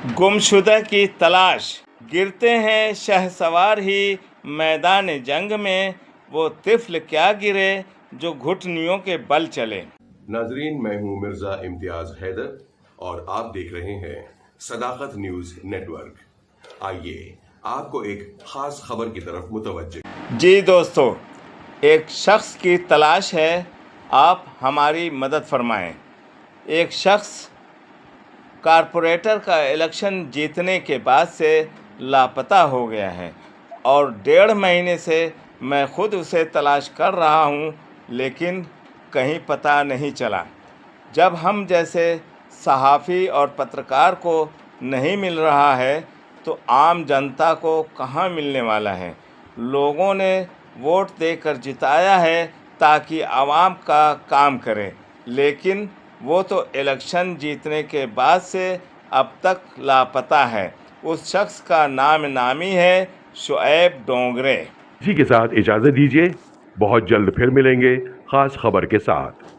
गुमशुदा की तलाश, गिरते हैं शहसवार ही मैदान जंग में, वो तिफ्ल क्या गिरे जो घुटनियों के बल चले। नाजरीन, मैं हूं मिर्जा इम्तियाज हैदर और आप देख रहे हैं सदाकत न्यूज नेटवर्क। आइए आपको एक खास खबर की तरफ मुतवज्जे। जी दोस्तों, एक शख्स की तलाश है, आप हमारी मदद फरमाएं। एक शख्स कारपोरेटर का इलेक्शन जीतने के बाद से लापता हो गया है और 1.5 महीने से मैं खुद उसे तलाश कर रहा हूं, लेकिन कहीं पता नहीं चला। जब हम जैसे सहाफ़ी और पत्रकार को नहीं मिल रहा है तो आम जनता को कहाँ मिलने वाला है। लोगों ने वोट देकर जिताया है ताकि आवाम का काम करे, लेकिन वो तो इलेक्शन जीतने के बाद से अब तक लापता है। उस शख्स का नाम नामी है शुएब डोंगरे। इसी के साथ इजाजत दीजिए, बहुत जल्द फिर मिलेंगे खास खबर के साथ।